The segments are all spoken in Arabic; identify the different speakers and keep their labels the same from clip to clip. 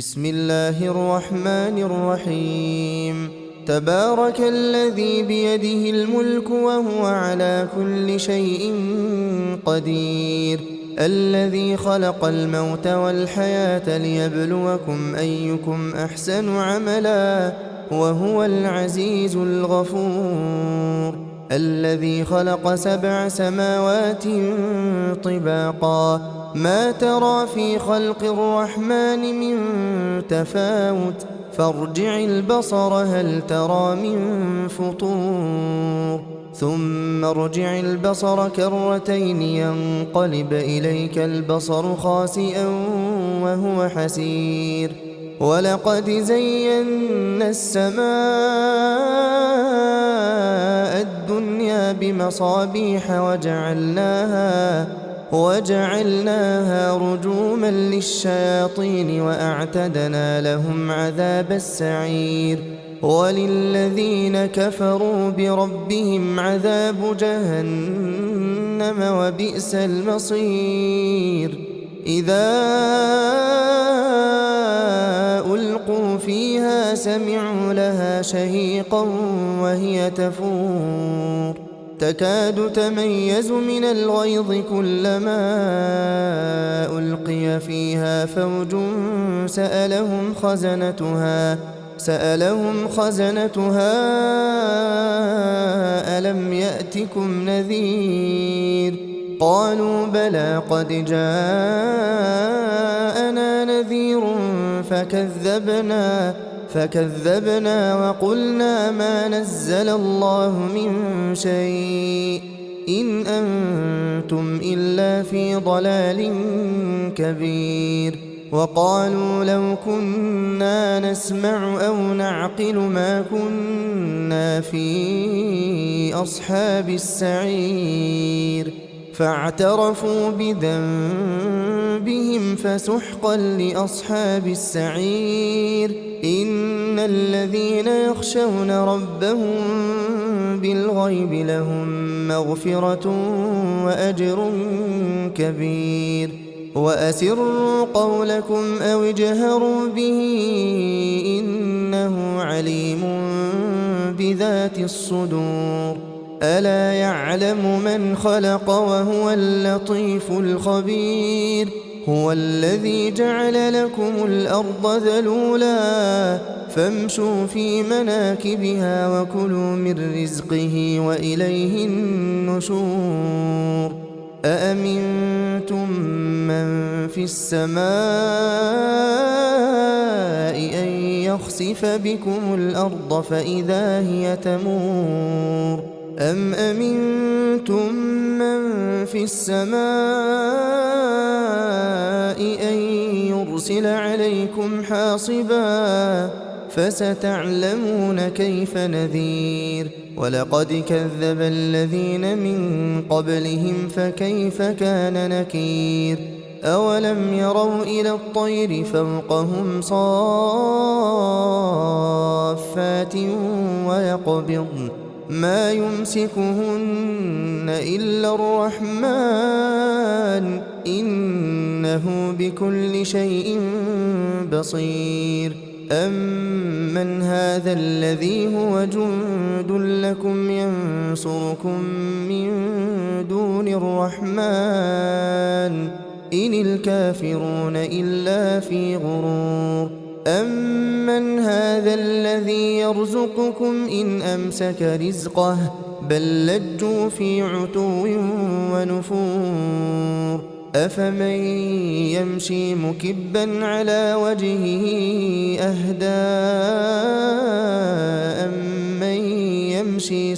Speaker 1: بسم الله الرحمن الرحيم. تبارك الذي بيده الملك وهو على كل شيء قدير، الذي خلق الموت والحياة ليبلوكم أيكم أحسن عملا وهو العزيز الغفور، الذي خلق 7 سماوات طباقا ما ترى في خلق الرحمن من تفاوت فارجع البصر هل ترى من فطور ثم ارجع البصر كرتين ينقلب إليك البصر خاسئا وهو حسير، ولقد زينا السماء الدنيا بمصابيح وجعلناها رجوما للشياطين وأعتدنا لهم عذاب السعير، وللذين كفروا بربهم عذاب جهنم وبئس المصير. إذا ألقوا فيها سمعوا لها شهيقا وهي تفور تكاد تميز من الغيظ كلما ألقي فيها فوج سألهم خزنتها ألم يأتكم نذير؟ قالوا بلى قد جاءنا نذير فكذبنا وقلنا ما نزل الله من شيء إن أنتم إلا في ضلال كبير. وقالوا لو كنا نسمع أو نعقل ما كنا في أصحاب السعير، فاعترفوا بذنبهم فسحقا لأصحاب السعير. إن الذين يخشون ربهم بالغيب لهم مغفرة وأجر كبير. وأسروا قولكم أو اجهروا به إنه عليم بذات الصدور. ألا يعلم من خلق وهو اللطيف الخبير. هو الذي جعل لكم الأرض ذلولا فامشوا في مناكبها وكلوا من رزقه وإليه النشور. أأمنتم من في السماء أن يخسف بكم الأرض فإذا هي تمور أم أمنتم من في السماء أن يرسل عليكم حاصبا فستعلمون كيف نذير. ولقد كذب الذين من قبلهم فكيف كان نكير. أولم يروا إلى الطير فوقهم صافات ويقبضن ما يمسكهن إلا الرحمن إنه بكل شيء بصير. أمن هذا الذي هو جند لكم ينصركم من دون الرحمن إن الكافرون إلا في غرور. أمن هذا الذي يرزقكم إن أمسك رزقه بل لجوا في عتو ونفور. أفمن يمشي مكبا على وجهه أهدى أمن يمشي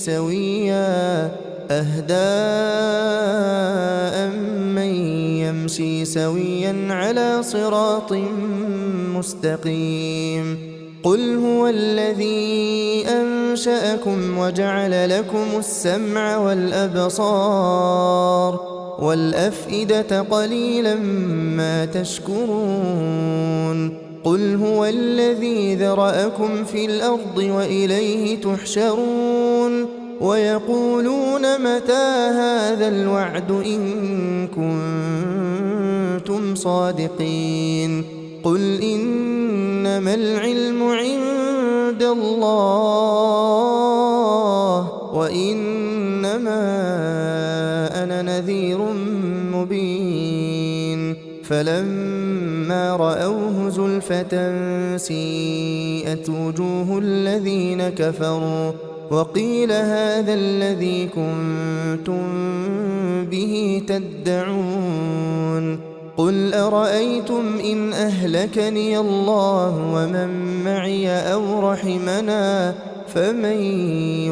Speaker 1: سويا على صراط مستقيم. قل هو الذي أنشأكم وجعل لكم السمع والأبصار والأفئدة قليلا ما تشكرون. قل هو الذي ذرأكم في الأرض وإليه تحشرون. ويقولون متى هذا الوعد إن كنتم صادقين. قل إن إنما العلم عند الله وإنما أنا نذير مبين فلما رأوه زلفة سيئت وجوه الذين كفروا وقيل هذا الذي كنتم به تدعون قل أرأيتم إن أهلكني الله ومن معي أو رحمنا فمن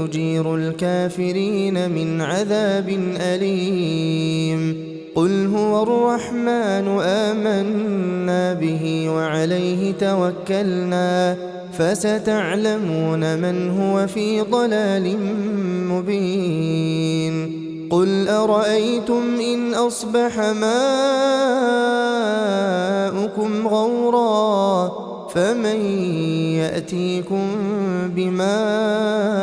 Speaker 1: يجير الكافرين من عذاب أليم قل هو الرحمن آمنا به وعليه توكلنا فستعلمون من هو في ضلال مبين قل أرأيتم إن أصبح ماؤكم غورا فمن يأتيكم بماء